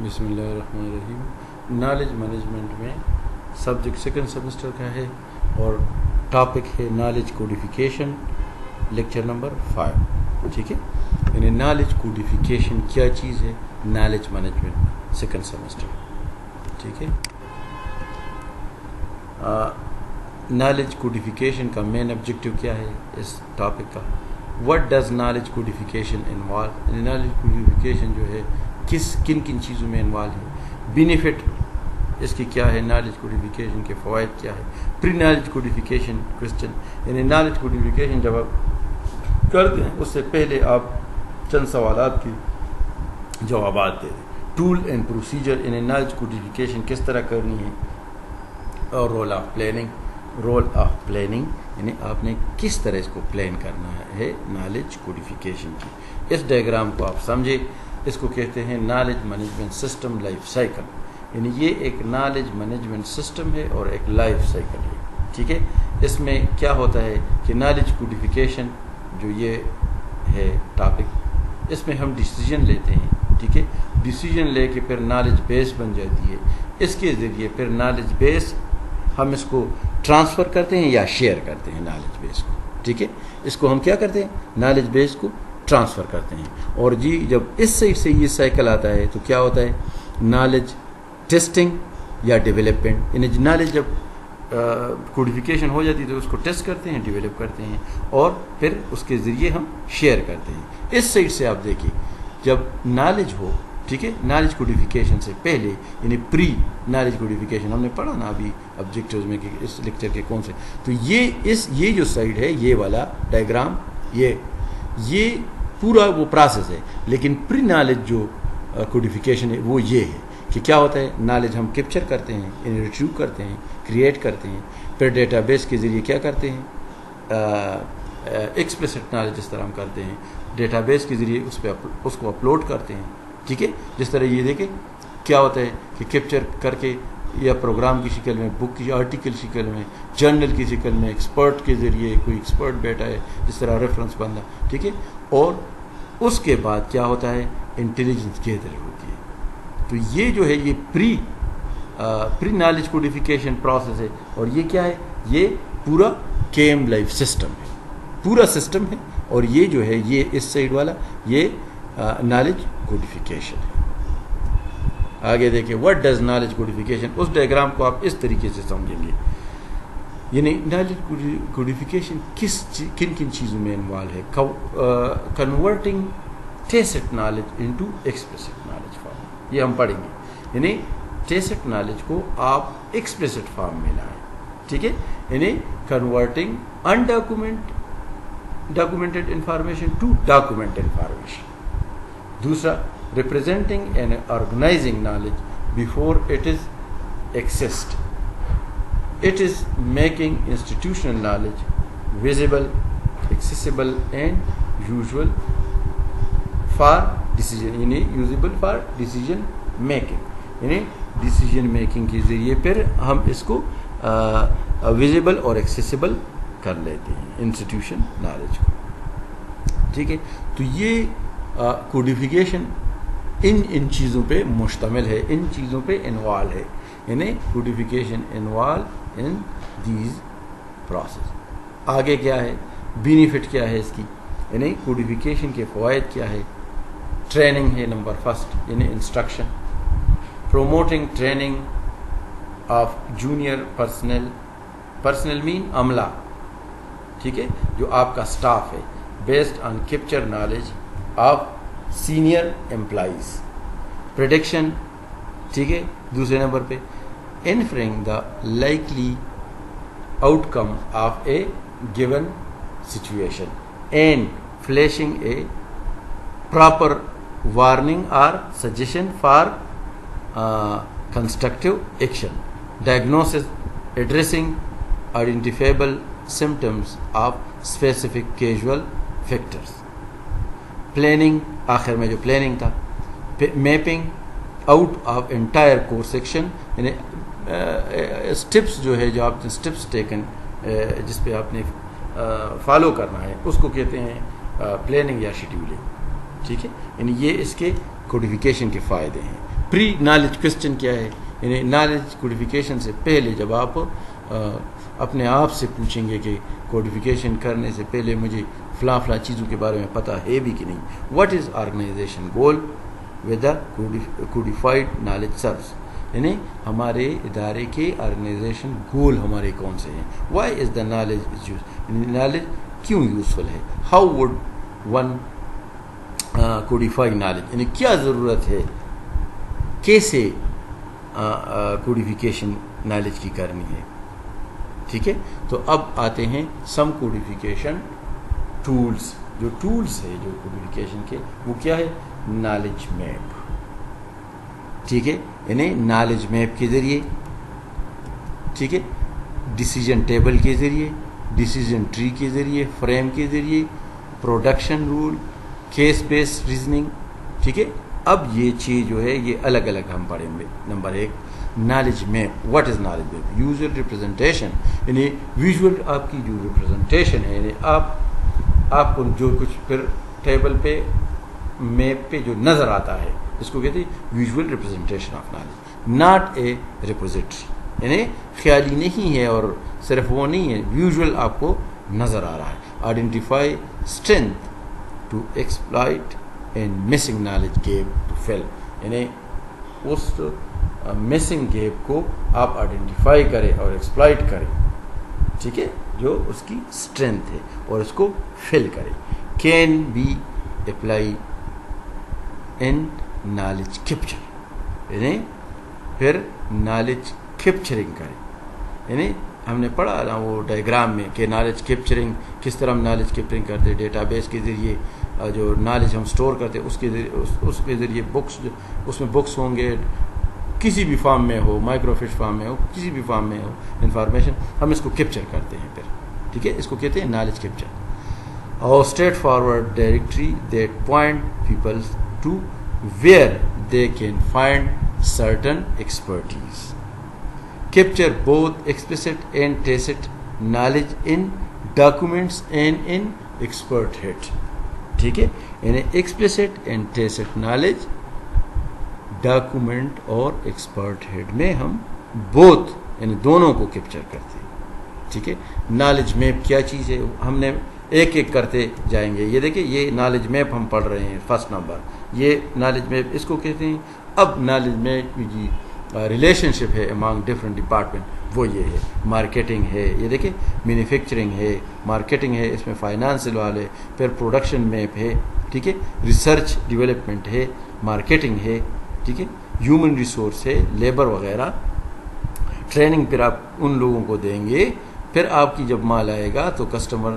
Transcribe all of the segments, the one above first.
بسم اللہ الرحمن الرحیم. نالج مینجمنٹ میں سبجیکٹ سیکنڈ سیمسٹر کا ہے اور ٹاپک ہے نالج کوڈیفیکیشن، لیکچر نمبر 5. ٹھیک ہے، یعنی نالج کوڈیفیکیشن کیا چیز ہے، نالج مینجمنٹ سیکنڈ سیمسٹر. ٹھیک ہے، نالج کوڈیفیکیشن کا مین آبجیکٹیو کیا ہے اس ٹاپک کا. What does knowledge codification involve, یعنی نالج کوڈیفیکیشن جو ہے کن کن چیزوں میں انوالو ہے، بینیفٹ اس کی کیا ہے، نالج کوڈیفیکیشن کے فوائد کیا ہے. پری نالج کوڈیفیکیشن کوسچن، یعنی نالج کوڈیفیکیشن جب آپ کرتے ہیں اس سے پہلے آپ چند سوالات کے جوابات دے دیں. ٹول اینڈ پروسیجر، یعنی نالج کوڈیفیکیشن کس طرح کرنی ہے، اور رول آف پلاننگ یعنی آپ نے کس طرح اس کو پلان کرنا ہے نالج کوڈیفیکیشن کی. اس ڈائیگرام کو آپ سمجھے، اس کو کہتے ہیں knowledge management system life cycle. یعنی یہ ایک نالج مینجمنٹ سسٹم ہے اور ایک لائف سائیکل ہے. ٹھیک ہے، اس میں کیا ہوتا ہے کہ نالج کوڈیفیکیشن جو یہ ہے ٹاپک، اس میں ہم ڈیسیجن لیتے ہیں. ٹھیک ہے، ڈیسیجن لے کے پھر نالج بیس بن جاتی ہے. اس کے ذریعے پھر نالج بیس ہم اس کو ٹرانسفر کرتے ہیں یا شیئر کرتے ہیں نالج بیس کو. ٹھیک ہے، اس کو ہم کیا کرتے ہیں، نالج بیس کو ٹرانسفر کرتے ہیں. اور جی جب اس سائڈ سے یہ سائیکل آتا ہے تو کیا ہوتا ہے، نالج ٹیسٹنگ یا ڈیولپمنٹ. یعنی نالج جب کوڈیفیکیشن ہو جاتی ہے تو اس کو ٹیسٹ کرتے ہیں، ڈیولپ کرتے ہیں اور پھر اس کے ذریعے ہم شیئر کرتے ہیں. اس سائڈ سے آپ دیکھیے جب نالج ہو، ٹھیک ہے، نالج کوڈیفیکیشن سے پہلے یعنی پری نالج کوڈیفیکیشن ہم نے پڑھا نا ابھی آبجیکٹیوز میں کہ اس لیکچر کے کون سے. تو یہ جو سائڈ ہے، یہ والا ڈائیگرام، یہ پورا وہ پروسیس ہے. لیکن پری نالج جو کوڈیفیکیشن ہے وہ یہ ہے کہ کیا ہوتا ہے، نالج ہم کیپچر کرتے ہیں، یعنی ریٹریو کرتے ہیں، کریٹ کرتے ہیں، پھر ڈیٹا بیس کے ذریعے کیا کرتے ہیں، ایکسپلیسٹ نالج جس طرح ہم کرتے ہیں ڈیٹا بیس کے ذریعے اس کو اپلوڈ کرتے ہیں. ٹھیک ہے، جس طرح یہ دیکھیں کیا ہوتا ہے کہ کیپچر کر کے یا پروگرام کی شکل میں، بک کی آرٹیکل شکل میں، جرنل کی شکل میں، ایکسپرٹ کے ذریعے کوئی ایکسپرٹ بیٹا ہے جس طرح ریفرنس بندہ. ٹھیک ہے، اور اس کے بعد کیا ہوتا ہے، انٹیلیجنس گیدر ہوتی ہے. تو یہ جو ہے یہ پری نالج کوڈیفیکیشن پروسیس ہے. اور یہ کیا ہے، یہ پورا کیم لائف سسٹم ہے، پورا سسٹم ہے. اور یہ جو ہے یہ اس سائڈ والا یہ نالج کوڈیفیکیشن ہے. آگے دیکھیں وٹ ڈز نالج کوڈیفیکیشن. اس ڈائیگرام کو آپ اس طریقے سے سمجھیں گے، یعنی نالج کوڈیفیکیشن کن کن چیزوں میں انوالو ہے. Converting test knowledge into explicit knowledge form, یہ ہم پڑھیں گے. یعنی ٹیسٹ نالج کو آپ ایکسپلیسٹ فارم میں لائیں. ٹھیک ہے، یعنی converting documented information to document information. دوسرا، representing and organizing knowledge before it is accessed. It is making institutional knowledge visible, accessible and usable for decision. یعنی usable for decision making. یعنی decision making کے ذریعے پھر ہم اس کو visible اور accessible کر لیتے ہیں انسٹیٹیوشن نالج کو. ٹھیک ہے، تو یہ کوڈیفیکیشن ان چیزوں پہ مشتمل ہے، ان چیزوں پہ انوالو ہے. یعنی codification involve in these process. آگے کیا ہے، بینیفٹ کیا ہے اس کی، یعنی کوڈیفیکیشن کے فوائد کیا ہے. ٹریننگ ہے نمبر فرسٹ، یعنی instruction. Promoting training of junior personnel men عملہ. ٹھیک ہے، جو آپ کا سٹاف ہے، based on capture knowledge of senior employees. Prediction, ٹھیک ہے، دوسرے نمبر پہ inferring the likely outcome of a given situation and flashing a proper warning or suggestion for constructive action. Diagnosis, addressing identifiable symptoms of specific causal factors. Planning، آخر میں جو planning تھا. mapping out of entire course section، یعنی steps جو ہے، جو آپ نے اسٹیپس ٹیکن جس پہ آپ نے فالو کرنا ہے اس کو کہتے ہیں پلاننگ یا شیڈیولنگ. ٹھیک ہے، یعنی یہ اس کے کوڈیفیکیشن کے فائدے ہیں. پری نالج کوشچن کیا ہے؟ یعنی نالج کوڈیفیکیشن سے پہلے جب آپ اپنے آپ سے پوچھیں گے کہ کوڈیفیکیشن کرنے سے پہلے مجھے فلاں فلاں چیزوں کے بارے میں پتہ ہے بھی کہ نہیں. What is organisation goal with the codified knowledge service? یعنی ہمارے ادارے کے آرگنائزیشن گول ہمارے کون سے ہیں. Why is the knowledge is use? Knowledge کیوں یوزفل ہے؟ How would one codify knowledge? یعنی کیا ضرورت ہے، کیسے کوڈیفیکیشن نالج کی کرنی ہے. ٹھیک ہے، تو اب آتے ہیں سم کوڈیفیکیشن ٹولز. جو ٹولز ہے جو کوڈیفیکیشن کے، وہ کیا ہے؟ Knowledge map. ٹھیک ہے، یعنی نالج میپ کے ذریعے، ٹھیک ہے، ڈیسیجن ٹیبل کے ذریعے، ڈیسیجن ٹری کے ذریعے، فریم کے ذریعے، production rule, case base reasoning. ٹھیک ہے، اب یہ چیز جو ہے یہ الگ الگ ہم پڑھیں گے. Number 1 knowledge map. What is knowledge map? Usual representation, یعنی ویژول آپ کی جو ریپرزنٹیشن ہے، یعنی آپ کو جو کچھ پھر ٹیبل پہ میپ پہ جو نظر آتا ہے، اس کو کہتے ہیں visual representation of knowledge. Not a repository, یعنی خیالی نہیں ہے اور صرف وہ نہیں ہے، ویژول آپ کو نظر آ رہا ہے. Identify strength to exploit and missing knowledge gap to fill, یعنی اس مسنگ گیپ کو آپ آئیڈینٹیفائی کریں اور ایکسپلائٹ کریں. ٹھیک ہے، جو اس کی اسٹرینتھ ہے، اور اس کو فل کریں. Can be apply in knowledge capture, یعنی پھر نالج کیپچرنگ کریں. یعنی ہم نے پڑھا نا وہ ڈائیگرام میں کہ نالج کیپچرنگ کس طرح ہم نالج کیپچرنگ کرتے. ڈیٹا بیس کے ذریعے جو نالج ہم سٹور کرتے اس کے ذریعے بکس، اس میں بکس ہوں گے، کسی بھی فارم میں ہو، مائکرو فش فارم میں ہو، کسی بھی فارم میں ہو، انفارمیشن ہم اس کو کیپچر کرتے ہیں پھر. ٹھیک ہے، اس کو کہتے ہیں نالج کیپچر. اور straightforward directory that point people to where they can find certain expertise. Capture both explicit and tacit knowledge in documents and in expert head. ٹھیک ہے، یعنی explicit and tacit knowledge document اور expert head میں ہم both یعنی دونوں کو capture کرتے ہیں. ٹھیک ہے، نالج میپ کیا چیز ہے ہم نے ایک ایک کرتے جائیں گے. یہ دیکھیں، یہ نالج میپ ہم پڑھ رہے ہیں. فرسٹ نمبر یہ نالج میپ اس کو کہتے ہیں. اب نالج میپ کی جی ریلیشن شپ ہے امانگ ڈفرینٹ ڈپارٹمنٹ، وہ یہ ہے. مارکیٹنگ ہے، یہ دیکھیں مینوفیکچرنگ ہے، مارکیٹنگ ہے، اس میں فائنانشل والے، پھر پروڈکشن میپ ہے. ٹھیک ہے، ریسرچ ڈیولپمنٹ ہے، مارکیٹنگ ہے. ٹھیک ہے، ہیومن ریسورس ہے، لیبر وغیرہ. ٹریننگ پھر آپ ان لوگوں کو دیں گے. پھر آپ کی جب مال آئے گا تو کسٹمر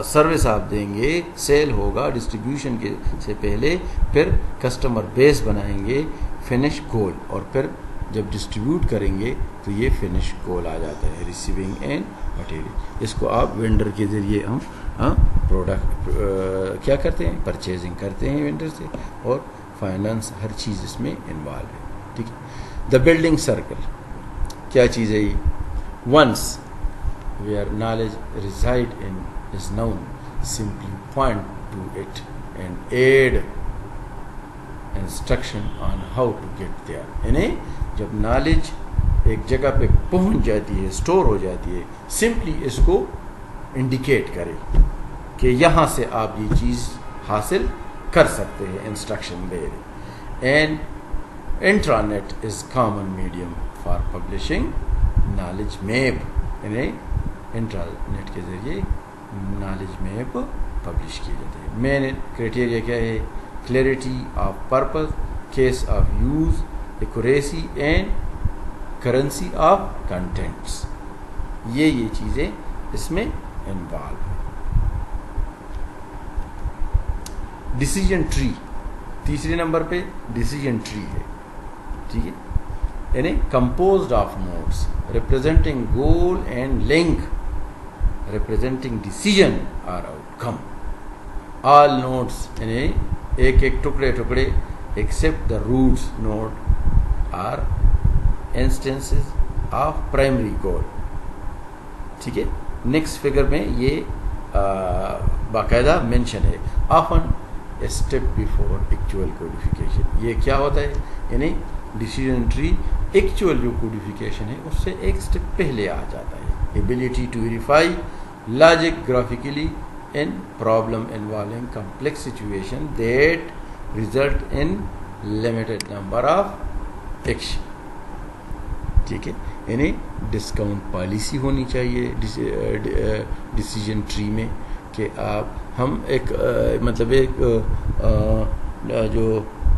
سروس آپ دیں گے، سیل ہوگا ڈسٹریبیوشن کے سے پہلے. پھر کسٹمر بیس بنائیں گے، فنش گول، اور پھر جب ڈسٹریبیوٹ کریں گے تو یہ فنش گول آ جاتا ہے، ریسیونگ اینڈ مٹیریل. اس کو آپ وینڈر کے ذریعے ہم پروڈکٹ کیا کرتے ہیں، پرچیزنگ کرتے ہیں وینڈر سے، اور فائنانس ہر چیز اس میں انوالو ہے. ٹھیک ہے، دا بلڈنگ سرکل کیا چیز ہے یہ؟ Once where knowledge reside in is known simply point to it and add instruction on how to get there. یعنی جب نالج ایک جگہ پہ پہنچ جاتی ہے، اسٹور ہو جاتی ہے، سمپلی اس کو انڈیکیٹ کرے کہ یہاں سے آپ یہ چیز حاصل کر سکتے ہیں، انسٹرکشن دے دیں. And intranet is common medium for publishing knowledge map. یعنی انٹرانیٹ کے ذریعے نالج میپ پبلش کیے جاتے ہیں. مین کرائٹیریا کیا ہے؟ Clarity of purpose, case of use, accuracy and currency of contents. یہ چیزیں اس میں انوالو ہیں. ڈیسیجن ٹری تیسرے نمبر پہ ڈیسیجن ٹری ہے. ٹھیک ہے، یعنی composed of nodes representing goal and link representing decision or outcome. All nodes یعنی ایک ایک ٹکڑے except the roots node are instances of primary goal. ٹھیک ہے، نیکسٹ فگر میں یہ باقاعدہ مینشن ہے. Often a step before actual codification. یہ کیا ہوتا ہے؟ یعنی ڈیسیجن ٹری ایکچوئل جو کوڈیفیکیشن ہے اس سے ایک اسٹیپ پہلے آ جاتا ہے. Ability to verify logic graphically in problem involving complex situation that result in limited number of action. ٹھیک ہے، یعنی ڈسکاؤنٹ پالیسی ہونی چاہیے ڈیسیجن ٹری میں کہ آپ ہم ایک مطلب ایک جو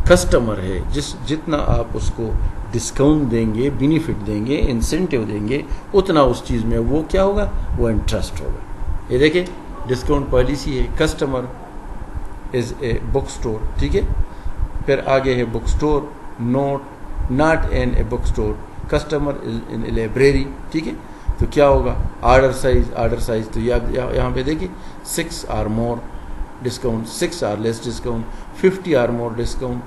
کسٹمر ہے جتنا آپ اس کو ڈسکاؤنٹ دیں گے، بینیفٹ دیں گے، انسینٹیو دیں گے، اتنا اس چیز میں وہ کیا ہوگا، وہ انٹرسٹ ہوگا. یہ دیکھیں ڈسکاؤنٹ پالیسی ہے، customer is a book store. ٹھیک ہے، پھر آگے ہے book store not in a book store, customer is in a library. ٹھیک ہے، تو کیا ہوگا، آرڈر سائز تو یہاں پہ دیکھیے 6 اور مور ڈسکاؤنٹ، 6 اور لیس ڈسکاؤنٹ، 50 اور مور ڈسکاؤنٹ.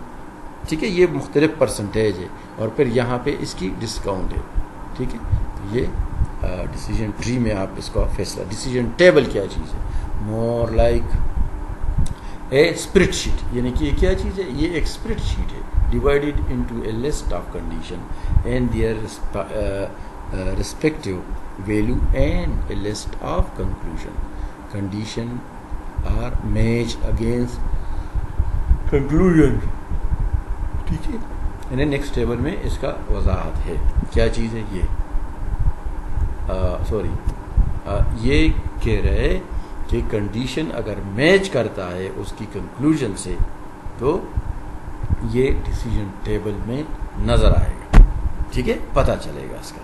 ٹھیک ہے، یہ مختلف پرسنٹیج ہے اور پھر یہاں پہ اس کی ڈسکاؤنٹ ہے. ٹھیک ہے، تو یہ ڈیسیجن ٹری میں آپ اس کا فیصلہ. ڈیسیجن ٹیبل کیا چیز ہے؟ More like a spreadsheet. یعنی کہ یہ کیا چیز ہے؟ یہ ایک اسپریڈ شیٹ ہے divided into a list of condition and their respective value and a list of conclusion. Condition are match against conclusion. ٹھیک ہے، یعنی نیکسٹ ٹیبل میں اس کا وضاحت ہے. کیا چیز ہے یہ؟ یہ کہہ رہے کہ کنڈیشن اگر میچ کرتا ہے اس کی کنکلوژن سے تو یہ ڈیسیجن ٹیبل میں نظر آئے گا. ٹھیک ہے، پتہ چلے گا اس کا.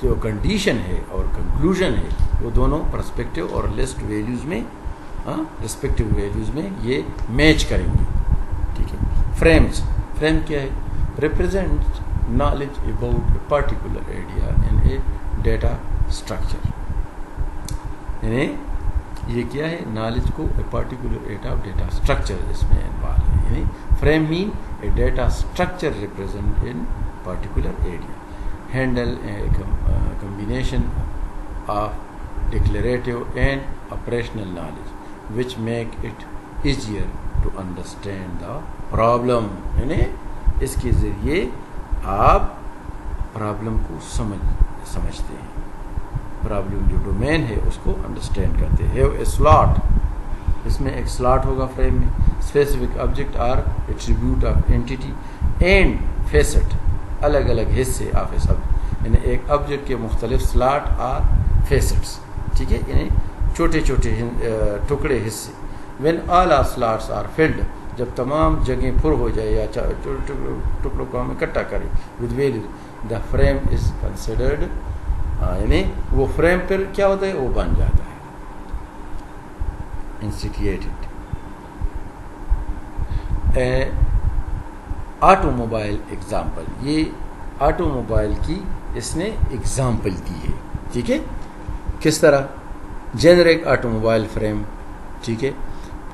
جو کنڈیشن ہے اور کنکلوژن ہے وہ دونوں پرسپیکٹیو اور لسٹ ویلیوز میں رسپیکٹیو ویلیوز میں یہ میچ کریں گے. ٹھیک ہے. فریم کیا ہے؟ Represent knowledge about a particular area in a data structure. یعنی یہ کیا ہے؟ نالج کو a particular area of data structure اس میں انوالو ہے. یعنی فریم مین a data structure represent in particular area. Handle a combination of declarative and operational knowledge which make it easier to understand the problem. یعنی اس کے ذریعے آپ problem کو سمجھتے ہیں، پرابلم جو ڈومین ہے اس کو انڈرسٹینڈ کرتے ہیں. ہیو اے سلاٹ، اس میں ایک سلاٹ ہوگا فریم میں. Specific object or attribute of entity and facet, الگ الگ حصے آف اے سبجیکٹ. یعنی ایک آبجیکٹ کے مختلف سلاٹ آر فیسٹس. ٹھیک ہے، یعنی چھوٹے چھوٹے ٹکڑے حصے. When all are slots are filled, جب تمام جگہیں پر ہو جائے یا ٹکڑوں کو ہم اکٹھا کریں with values, the frame is considered. یعنی وہ فریم پھر کیا ہوتا ہے؟ وہ بن جاتا ہے انسٹیٹیوٹڈ. آٹو موبائل ایگزامپل، یہ آٹو موبائل کی اس نے ایگزامپل دی ہے. ٹھیک ہے، کس طرح؟ Generic auto mobile frame. ٹھیک ہے،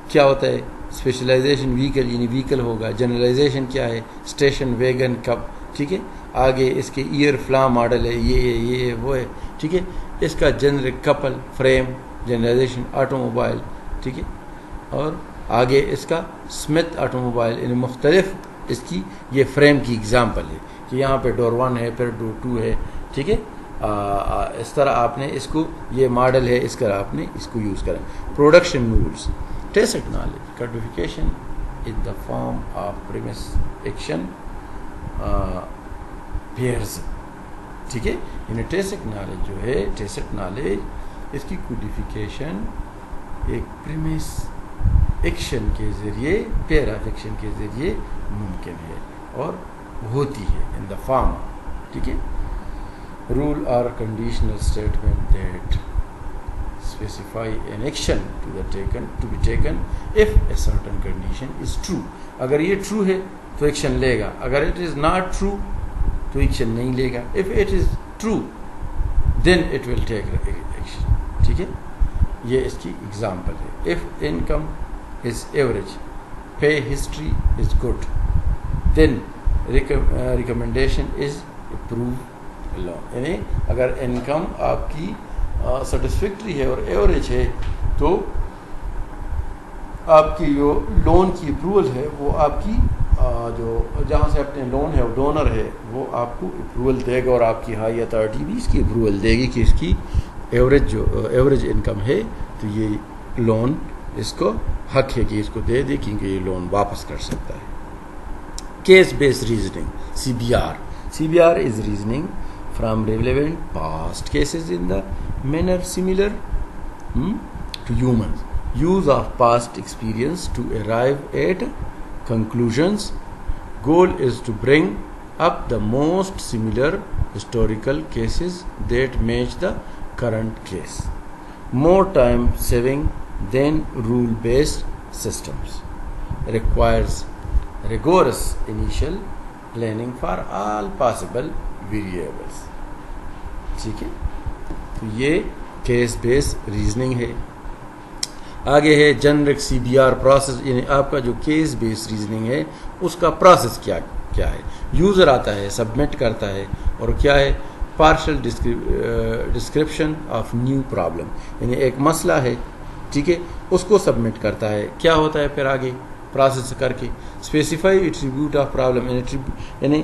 کیا ہوتا ہے؟ اسپیشلائزیشن وہیکل، یعنی وہیکل ہوگا. جنرلائزیشن کیا ہے؟ اسٹیشن ویگن کب. ٹھیک ہے، آگے اس کے ایئر فلا ماڈل ہے، یہ وہ ہے. ٹھیک ہے، اس کا generic Kapil frame generalisation auto mobile. ٹھیک ہے، اور آگے اس کا اسمتھ آٹو موبائل، یعنی مختلف اس کی یہ فریم کی ایگزامپل ہے کہ یہاں پہ ڈور 1 ہے، پھر ڈور 2 ہے. ٹھیک ہے، اس طرح آپ نے اس کو، یہ ماڈل ہے، اس طرح آپ نے اس کو یوز کریں. Production rules. Tacit knowledge codification in the form of premise action pairs. ٹھیک ہے، یعنی ٹیسٹ نالج جو ہے، ٹیسٹ نالج اس کی کوڈیفیکیشن ایک پریمس ایکشن کے ذریعے، پیئر آف ایکشن کے ذریعے ممکن ہے اور ہوتی ہے ان دا فارم. ٹھیک ہے. رول اور conditional statement that specify an action to be taken if a certain condition is true. اگر یہ true ہے تو ایکشن لے گا، اگر it is not true تو ایکشن نہیں لے گا. if it is true then it will take action. ٹھیک ہے، یہ اس کی ایگزامپل ہے. if income is average, pay history is good, then recommendation is approved alone. یعنی اگر انکم آپ کی سیٹسفیکٹری ہے اور ایوریج ہے تو آپ کی جو لون کی اپروول ہے وہ آپ کی جو جہاں سے اپنے لون ہے وہ ڈونر ہے وہ آپ کو اپروول دے گا، اور آپ کی ہائی اتھارٹی بھی اس کی اپروول دے گی کہ اس کی ایوریج انکم ہے، تو یہ لون اس کو حق ہے کہ اس کو دے دے، کیونکہ یہ لون واپس کر سکتا ہے۔ Case based reasoning C B R is reasoning from relevant past cases in the manner similar to humans, use of past experience to arrive at conclusions. Goal is to bring up the most similar historical cases that match the current case. More time saving than rule based systems. Requires rigorous initial planning for all possible variables. ٹھیک ہے، تو یہ case base reasoning ہے۔ آگے ہے generic C B R process, یعنی آپ کا جو کیس بیس ریزننگ ہے اس کا پروسیس کیا ہے۔ یوزر آتا ہے، سبمٹ کرتا ہے، اور کیا ہے، partial description of new problem, یعنی ایک مسئلہ ہے، ٹھیک ہے، اس کو سبمٹ کرتا ہے۔ کیا ہوتا ہے پھر آگے پروسیس کر کے اسپیسیفائی ایٹریبیوٹ آف پرابلم، یعنی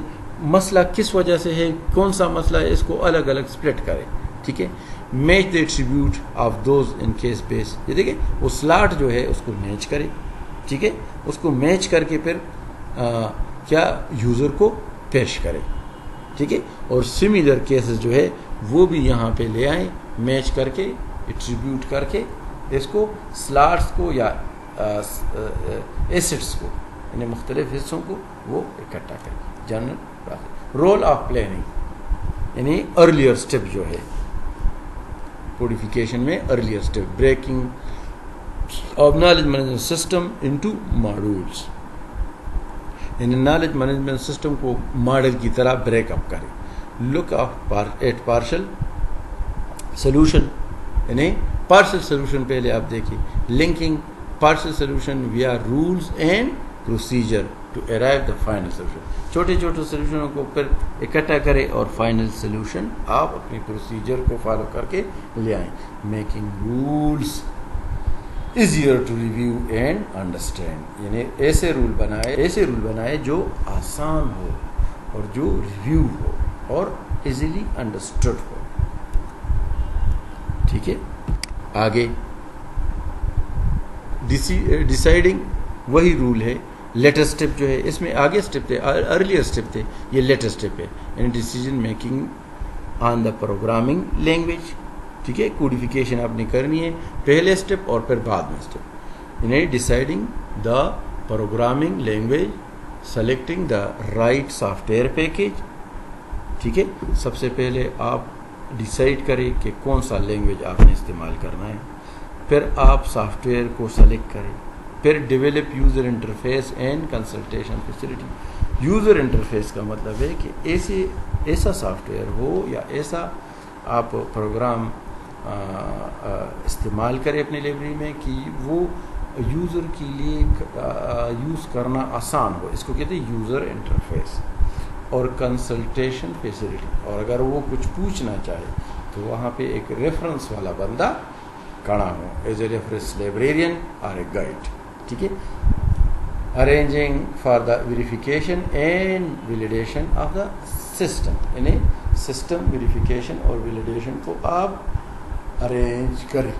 مسئلہ کس وجہ سے ہے، کون سا مسئلہ ہے، اس کو الگ الگ اسپلٹ کرے، ٹھیک ہے۔ Match the attribute of those in case base, یہ دیکھیں وہ سلاٹ جو ہے اس کو میچ کرے، ٹھیک ہے، اس کو میچ کر کے پھر کیا یوزر کو پیش کرے، ٹھیک ہے، اور سملر کیسز جو ہے وہ بھی یہاں پہ لے آئیں، میچ کر کے ایٹریبیوٹ کر کے اس کو سلاٹس کو یا ایسٹس کو، یعنی مختلف حصوں کو وہ اکٹھا کریں۔ جنرل رول آف پلاننگ، یعنی ارلیئر اسٹیپ جو ہے کوڈیفیکیشن میں، earlier step breaking of knowledge management system into modules, یعنی نالج مینجمنٹ سسٹم کو ماڈل کی طرح بریک اپ کرے۔ Look of at partial solution, یعنی پارشل سولوشن پہلے آپ دیکھیں، linking partial solution via rules and procedure to arrive the final solution, چھوٹے چھوٹے سولوشنوں کو پھر اکٹھا کرے اور فائنل سولوشن آپ اپنی پروسیجر کو فالو کر کے لے آئیں۔ Making rules easier to review and understand, یعنی ایسے رول بنائے جو آسان ہو اور جو ریویو ہو اور ایزیلی انڈرسٹوڈ ہو، ٹھیک ہے۔ آگے ڈیسائیڈنگ، وہی رول ہے۔ لیٹر اسٹیپ جو ہے اس میں آگے اسٹیپ تھے، ارلیئر اسٹیپ تھے، یہ لیٹر اسٹیپ ہے، یعنی decision making on the programming language, ٹھیک ہے، کوڈیفیکیشن آپ نے کرنی ہے پہلے اسٹیپ اور پھر بعد میں اسٹیپ، یعنی deciding the programming language, selecting the right software package, ٹھیک ہے، سب سے پہلے آپ ڈیسائیڈ کریں کہ کون سا لینگویج آپ نے استعمال کرنا ہے، پھر آپ سافٹ ویئر کو سلیکٹ کریں، پھر develop user interface and consultation facility. User interface کا مطلب ہے کہ ایسا سافٹ ویئر ہو یا ایسا آپ پروگرام استعمال کریں اپنی لائبریری میں کہ وہ یوزر کے لیے یوز کرنا آسان ہو، اس کو کہتے ہیں یوزر انٹرفیس۔ اور کنسلٹیشن فیسلٹی، اور اگر وہ کچھ پوچھنا چاہے تو وہاں پہ ایک ریفرنس والا بندہ کھڑا ہو، ایز اے ریفرنس لائبریرین اور اے گائیڈ، ٹھیک ہے۔ Arranging for the verification and validation of the system, یعنی سسٹم ویریفیکیشن اور ویلیڈیشن کو آپ ارینج کریں۔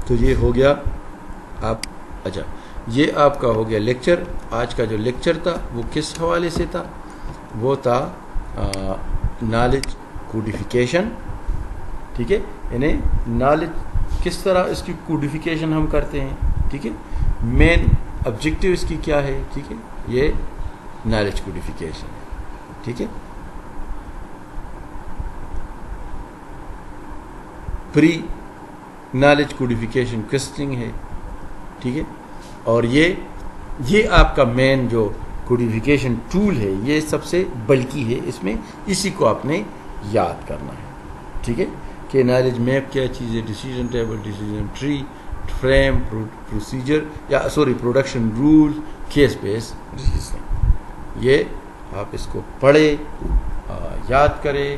تو یہ ہو گیا آپ، اچھا یہ آپ کا ہو گیا لیکچر۔ آج کا جو لیکچر تھا وہ کس حوالے سے تھا؟ وہ تھا نالج کوڈیفیکیشن، ٹھیک ہے، یعنی نالج کس طرح اس کی کوڈیفیکیشن ہم کرتے ہیں، ٹھیک ہے، مین آبجیکٹیو اس کی کیا ہے، ٹھیک ہے، یہ نالج کوڈیفیکیشن ہے، ٹھیک ہے۔ پری نالج کوڈیفیکیشن کوسچننگ ہے، ٹھیک ہے، اور یہ آپ کا مین جو کوڈیفیکیشن ٹول ہے، یہ سب سے بلکی ہے، اس میں اسی کو آپ نے یاد کرنا ہے، ٹھیک ہے، کہ نالج میپ کیا چیز ہے، decision table, decision tree, frame, procedure production rule, case base reasoning, یہ آپ اس کو پڑھے، یاد کرے،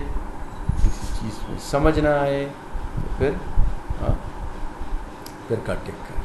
کسی چیز میں سمجھ نہ آئے تو پھر پھر کا ٹک کا.